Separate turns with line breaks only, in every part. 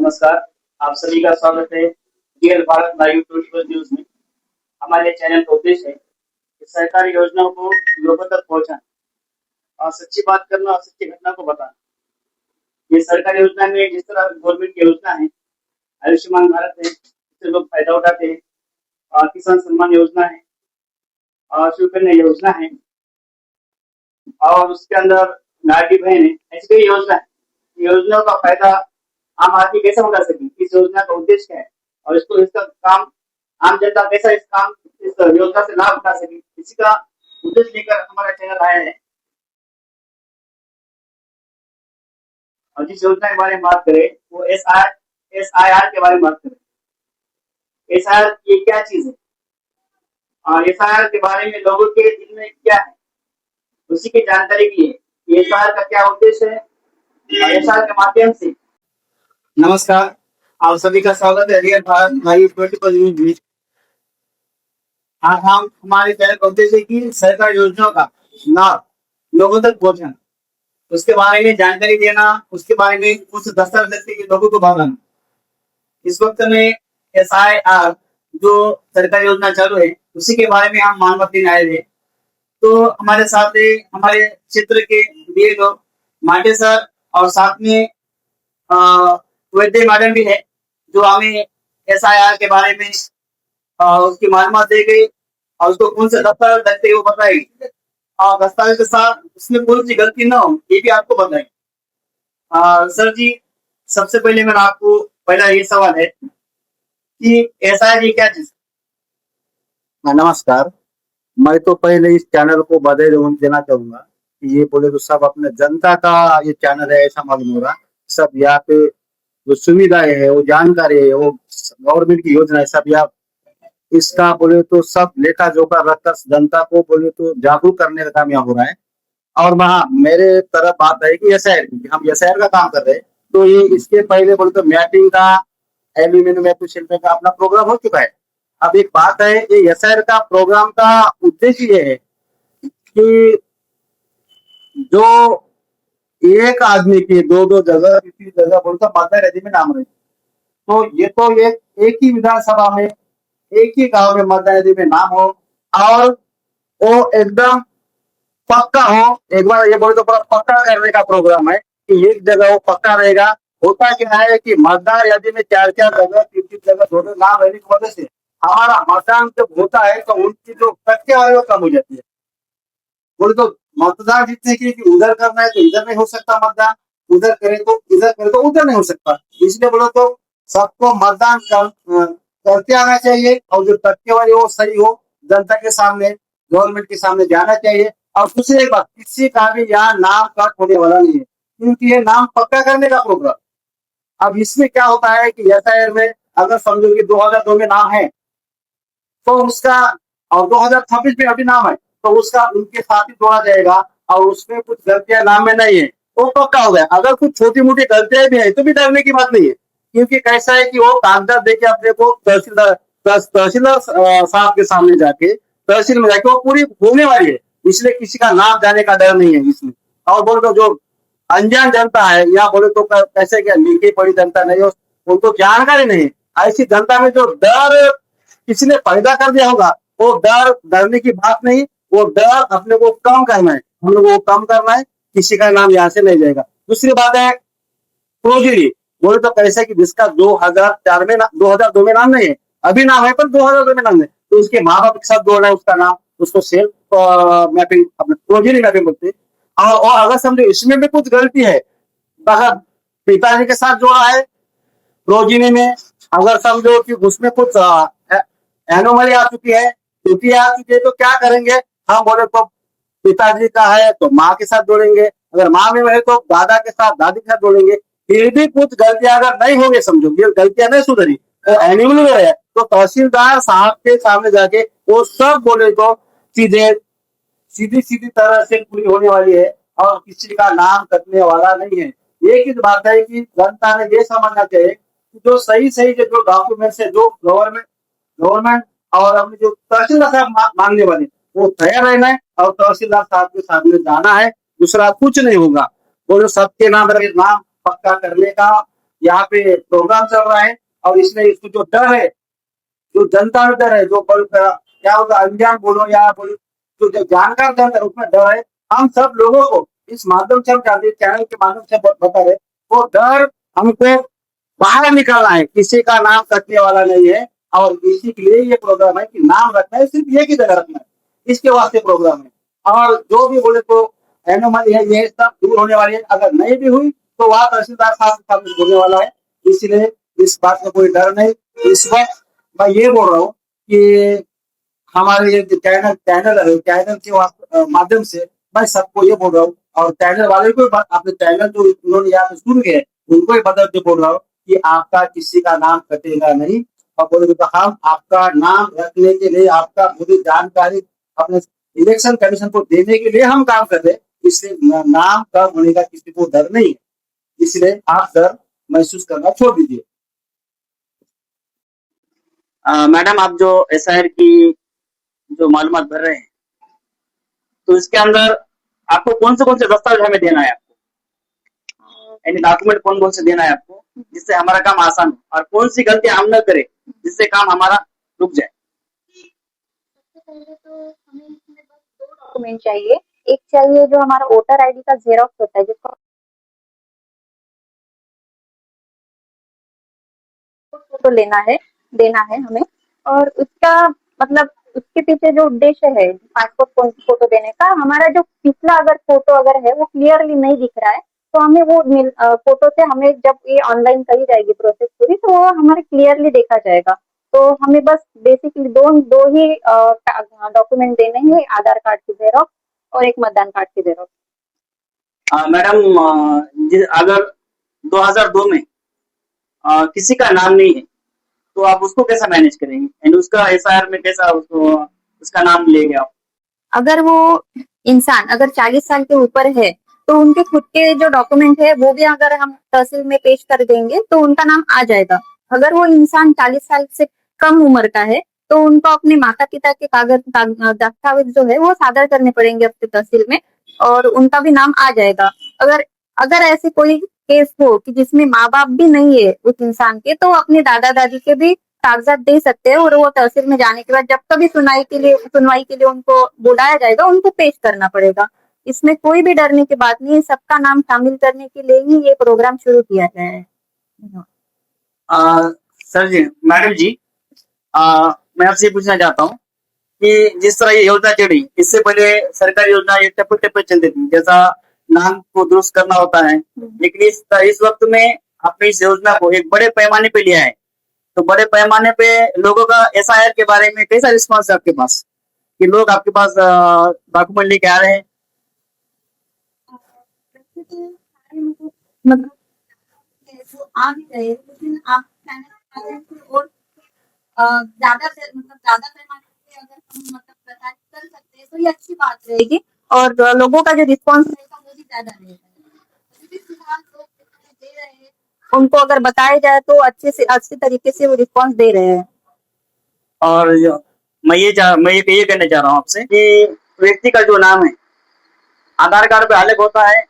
नमस्कार। आप सभी का स्वागत है डियर भारत लाइव 24 न्यूज में। हमारे चैनल का उद्देश्य है कि सरकारी योजनाओं को लोगों तक पहुंचाना और सच्ची बात करना और सच्ची घटना को बताना। ये सरकारी योजना में जिस तरह गवर्नमेंट की योजना है, आयुष्मान भारत है, इससे लोग फायदा उठाते हैं, और किसान सम्मान योजना है, और सुकन्या योजना है, और उसके अंदर लाडली बहन है। ऐसी कई योजना है। योजनाओं का फायदा आम आदमी कैसे उठा सके, इस योजना का उद्देश्य क्या है, और इसका काम आम जनता कैसा इस योजना से लाभ उठा सके, इसी का उद्देश्य लेकर हमारा चैनल आया है। और जिस योजना के बारे में बात करें वो SIR के बारे में बात करें। SIR ये क्या चीज है और SIR के बारे में लोगों के दिल में क्या है, उसी की जानकारी के लिए SIR का क्या उद्देश्य है और SIR के माध्यम से। नमस्कार, आप सभी का स्वागत है रियल भारत लाइव 24 न्यूज में। आज हम हमारे चैनल का उद्देश्य की सरकारी योजनाओं का लाभ लोगों तक पहुंचाना, उसके बारे में जानकारी देना, उसके बारे में कुछ दस्तावेज रखते के लोगों को बताना। इस वक्त में SIR जो सरकारी योजना चालू है उसी के बारे में हम मालूमात देने आए थे। तो हमारे साथ हमारे क्षेत्र के BLO माटे सर और साथ में वैद्य मैडम भी है, जो हमें SIR के बारे में उसकी मालूमात दे गई और उसको कौन से दस्तावेज लगते वो बताएगी, और दस्तावेज के साथ उसमें कोई सी गलती ना हो ये भी आपको बताएंगे। सर जी, सबसे पहले मेरा आपको पहला ये सवाल है कि SIR ये क्या चीज?
नमस्कार। मैं तो पहले इस चैनल को बधाई देना चाहूंगा कि ये बोले तो सब अपने जनता का ये चैनल है, ऐसा मालूम हो रहा। सब यहाँ पे जो सुविधाएं है, वो जानकारी है, वो गवर्नमेंट की योजना है, सब यहाँ इसका बोले तो सब लेखा जोखा रखकर जनता को बोले तो जागरूक करने का काम यहाँ हो रहा है। और वहाँ मेरे तरफ बात है कि SIR की, हम SIR का काम कर रहे हैं। तो ये इसके पहले बोले तो मैपिंग का, एल्यूमिनियम मैपिंग शिल्प का अपना प्रोग्राम हो चुका है। अब एक बात है, ये SIR का प्रोग्राम का उद्देश्य ये है कि जो एक आदमी की दो जगह तीन जगह बोलता मतदार यादी में नाम रहे, तो ये तो एक ही विधानसभा में एक ही गांव में मतदार यादी में नाम हो और वो एकदम पक्का हो। एक बार ये बोले तो पूरा पक्का करने का प्रोग्राम है कि एक जगह वो पक्का रहेगा। होता क्या है कि मतदार यादी में चार जगह तीन जगह दो नाम रहने की वजह से हमारा मतदान जब होता है तो उनकी जो टक्केवारी वो कम हो जाती है। बोले तो मतदान जितने की उधर करना है तो इधर नहीं हो सकता मतदान, उधर करे तो इधर करे तो उधर नहीं हो सकता। इसलिए बोलो तो सबको मतदान करते आना चाहिए और जो टक्केवारी वो सही हो, जनता के सामने गवर्नमेंट के सामने जाना चाहिए। और दूसरी बात, किसी का भी यहाँ नाम कट होने वाला नहीं है, क्योंकि ये नाम पक्का करने का प्रोग्राम। अब इसमें क्या होता है कि SIR में अगर समझो कि 2002 में नाम है तो उसका, और 2026 में अभी नाम है तो उसका उनके साथ ही जोड़ा जाएगा और उसमें कुछ गलतियां नाम में नहीं है तो पक्का हो गया। अगर कुछ छोटी मोटी गलतियां भी है तो भी डरने की बात नहीं है, क्योंकि कैसा है कि वो कागजात देके अपने को तहसीलदार साहब के सामने जाके तहसील में जाके वो पूरी होने वाली है, इसलिए किसी का नाम जाने का डर नहीं है इसमें। और बोले तो जो अनजान जनता है या बोले तो कैसे क्या लिखी पढ़ी जनता नहीं हो, उनको जानकारी नहीं, ऐसी जनता में जो डर किसी ने पैदा कर दिया होगा, वो डरने की बात नहीं, वो डर अपने को कम करना है, हम लोग को कम करना है, किसी का नाम यहाँ से नहीं जाएगा। दूसरी बात है प्रोजिनी, बोले तो कैसे कि जिसका 2002 में नाम नहीं है, अभी नाम है पर 2002 में नाम है, तो उसके माँ बाप के साथ जोड़ना है उसका नाम, उसको सेल्फ मैपिंग अपने प्रोजिनी मैपिंग बोलते हैं। और अगर समझो इसमें भी कुछ गलती है, अगर पिताजी के साथ जोड़ा है प्रोजिनी में, अगर समझो कि उसमें कुछ एनोमली आ चुकी है, त्रुटि आ चुकी है, तो क्या करेंगे हम? बोले तो पिताजी का है तो माँ के साथ जोड़ेंगे, अगर माँ में है तो दादा के साथ दादी के साथ जोड़ेंगे। फिर भी कुछ गलतियां अगर नहीं होंगे, समझो ये गलतियां नहीं सुधरी तो एनिमल में है तो तहसीलदार साहब के सामने जाके वो सब बोले तो चीजें सीधी तरह से पूरी होने वाली है और किसी का नाम कटने वाला नहीं है। एक ही बात है कि जनता ने ये समझना चाहिए कि जो सही जो डॉक्यूमेंट्स है, जो गवर्नमेंट और अपने जो तहसीलदार साहब मांगने वाले, वो तैयार रहना है और तहसीलदार साहब के सामने जाना है, दूसरा कुछ नहीं होगा। वो जो सबके नाम पक्का करने का यहाँ पे प्रोग्राम चल रहा है, और इसलिए इसको जो डर है, जो जनता में डर है, जो क्या होगा, अनजान बोलो या बोलो, जो जानकार डर है उसमें डर है। हम सब लोगों को इस माध्यम से, हम चैनल के माध्यम से बता रहे, वो डर हमको बाहर निकलना है, किसी का नाम कटने वाला नहीं है। और इसी के लिए ये प्रोग्राम है कि नाम रखना है, सिर्फ एक ही जगह रखना है, इसके वास्ते प्रोग्राम है। और जो भी बोले तो एनोमली है, ये सब दूर होने वाली है। अगर नहीं भी हुई तो वहां तहसीलदार साहब के सामने होने वाला है, इसलिए इस बात में कोई डर नहीं। इस वक्त मैं ये बोल रहा हूँ कि हमारे ये चैनल है, चैनल के माध्यम से मैं सबको ये बोल रहा हूँ, और चैनल वाले को अपने चैनल जो उन्होंने यहाँ पे शुरू किया है, उनको ही बदल के बोल रहा हूँ कि आपका किसी का नाम कटेगा नहीं। और बोले तो हम आपका नाम रखने के लिए, आपका पूरी जानकारी अपने इलेक्शन कमीशन को देने के लिए हम काम कर रहे हैं, इसलिए नाम कम होने का किसी को डर नहीं है, इसलिए आप डर महसूस करना छोड़ दीजिए।
मैडम, आप जो एसआईआर की जो मालूमात भर रहे हैं, तो इसके अंदर आपको कौन से दस्तावेज हमें देना है, आपको यानी डॉक्यूमेंट कौन कौन से देना है आपको, जिससे हमारा काम आसान हो, और कौन सी गलती हम न करें जिससे काम हमारा रुक जाए।
सबसे पहले तो हमें इसमें बस 2 डॉक्यूमेंट चाहिए। एक चाहिए जो हमारा वोटर आईडी का ज़ेरॉक्स होता है, जिसको फोटो देना है हमें। और उसका मतलब उसके पीछे जो उद्देश्य है पासपोर्ट फोटो देने का, हमारा जो पिछला अगर फोटो अगर है वो क्लियरली नहीं दिख रहा है, तो हमें वो फोटो से, हमें जब ये ऑनलाइन करी जाएगी प्रोसेस पूरी, तो वो हमारे क्लियरली देखा जाएगा। तो हमें बस बेसिकली दो ही डॉक्यूमेंट देने हैं, आधार कार्ड की ज़ेरॉक्स और एक मतदान कार्ड की ज़ेरॉक्स।
मैडम, अगर 2002 में किसी का नाम नहीं है, तो आप उसको कैसा मैनेज करेंगे, एंड उसका एसआईआर में कैसा उसको उसका नाम लेंगे आप।
अगर वो इंसान अगर 40 साल के ऊपर है, तो उनके खुद के जो डॉक्यूमेंट है वो भी अगर हम तहसील में पेश कर देंगे तो उनका नाम आ जाएगा। अगर वो इंसान 40 साल से कम उम्र का है, तो उनको अपने माता पिता के दस्तावेज जो है वो सादर करने पड़ेंगे अपने तहसील में, और उनका भी नाम आ जाएगा। अगर अगर ऐसे कोई केस हो कि जिसमें माँ बाप भी नहीं है उस इंसान के, तो अपने दादा दादी के भी कागजात दे सकते हैं, और वो तहसील में जाने के बाद जब कभी सुनवाई के लिए उनको बुलाया जाएगा, उनको पेश करना पड़ेगा। इसमें कोई भी डरने की बात नहीं है, सबका नाम शामिल करने के लिए ही ये प्रोग्राम शुरू किया गया है।
सर जी, मैडम जी, मैं आपसे पूछना चाहता हूँ कि जिस तरह ये योजना चली, इससे पहले सरकारी योजना ये टप्पे टप्पे चलती थी, जैसा नाम को दुरुस्त करना होता है, लेकिन इस वक्त में आपने इस योजना को एक बड़े पैमाने पे लिया है, तो बड़े पैमाने पे लोगों का एसआईआर के बारे में कैसा रिस्पॉन्स है आपके पास, कि लोग आपके पास डॉक्यूमेंट लेके आ रहे हैं।
मतलब वो आ भी रहे, लेकिन आप और ज्यादा से मतलब ज्यादा पैमाने पे अगर हम मतलब प्रसारित कर सकते हैं तो ये अच्छी बात रहेगी, और लोगों का जो रिस्पॉन्स रहेगा वो भी ज्यादा रहेगा। अभी भी फिलहाल लोग दे रहे हैं, उनको अगर बताया जाए तो अच्छे तरीके से वो रिस्पॉन्स दे रहे हैं।
और मैं ये कहना चाह रहा हूँ आपसे कि व्यक्ति का जो नाम है आधार कार्ड पे अलग होता है,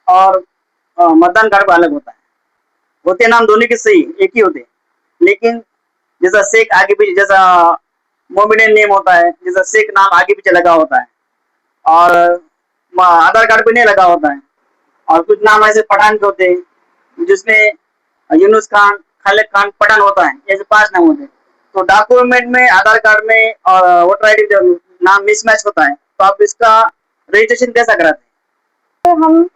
और मतदान कार्ड पे अलग होता है। होते नाम दोनों के सही एक ही होते हैं, लेकिन जैसा शेख आगे पीछे, जैसा मोमिडियन नेम होता है, जैसा शेख नाम आगे पीछे लगा होता है, और आधार कार्ड पे नहीं लगा होता है। और कुछ नाम ऐसे पठान के होते हैं, जिसमें यूनुस खान, खालिद खान, पठान होता है, ऐसे 5 नाम होते हैं। तो डॉक्यूमेंट में, आधार कार्ड में और वोटर आईडी जब नाम मिसमैच होता है, तो आप इसका रजिस्ट्रेशन कैसा कराते हैं।
तो हम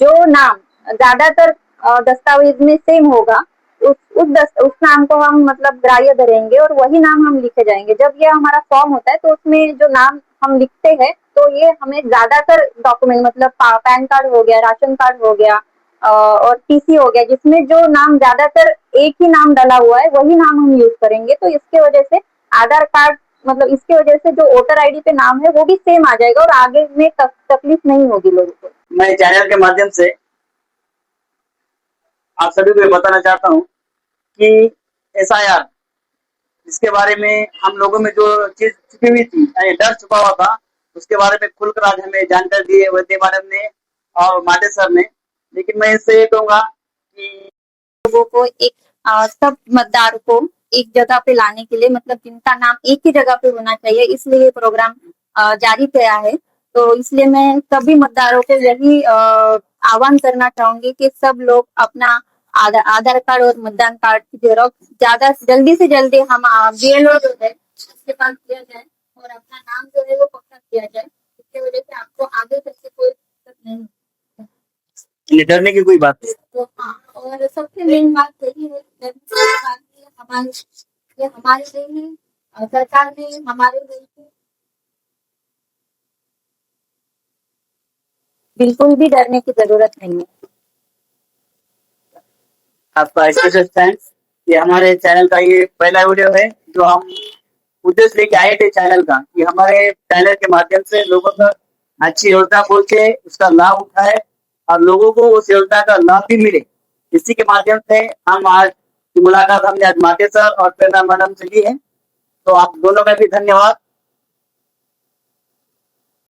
जो नाम ज्यादातर दस्तावेज में सेम होगा, उस नाम को हम मतलब ग्राह्य धरेंगे और वही नाम हम लिखे जाएंगे। जब ये हमारा फॉर्म होता है तो उसमें जो नाम हम लिखते हैं, तो ये हमें ज्यादातर डॉक्यूमेंट मतलब पैन कार्ड हो गया, राशन कार्ड हो गया, और टीसी हो गया, जिसमें जो नाम ज्यादातर एक ही नाम डला हुआ है वही नाम हम यूज करेंगे। तो इसके वजह से आधार कार्ड मतलब इसकी वजह से जो वोटर आईडी पे नाम है वो भी सेम आ जाएगा, और आगे में तकलीफ नहीं होगी लोगों को।
मैं चैनल के माध्यम से आप सभी को बताना चाहता हूँ कि एसआईआर, इसके बारे में हम लोगों में जो चीज छुपी हुई थी, यानी डर छुपा हुआ था, उसके बारे में खुलकर आज हमें जानकारी दी है वैद्य मैडम ने और माटे सर ने। लेकिन मैं इससे ये कहूंगा
लोगों को एक सब मतदार को एक जगह पे लाने के लिए, मतलब जिनका नाम एक ही जगह पे होना चाहिए, इसलिए ये प्रोग्राम जारी किया है। तो इसलिए मैं सभी मतदारों को यही आह्वान करना चाहूंगी कि सब लोग अपना आधार कार्ड और मतदान कार्ड की जेरॉक्स ज्यादा जल्दी से जल्दी हम बीएलओ जो है उसके पास दिया जाए और अपना नाम जो है वो पक्का किया जाए। इसकी वजह से आपको आगे तक के कोई दिक्कत नहीं
ये डरने की कोई बात नहीं।
तो हाँ, और सबसे मेन बात यही है कि हमारे लिए ही सरकार ने हमारे लिए बिल्कुल भी डरने की जरूरत नहीं है।
आपका स्पेशल थैंक्स। ये हमारे चैनल का ये पहला वीडियो है जो हम उद्देश्य लेके आए थे चैनल का, कि हमारे चैनल के माध्यम से लोगों को अच्छी योजना बोल के उसका लाभ उठाए और लोगों को उस योजना का लाभ भी मिले। इसी के माध्यम से हम आज की मुलाकात हमने आज माटे सर और प्रेरणा मैडम से ली है। तो आप दोनों का भी धन्यवाद।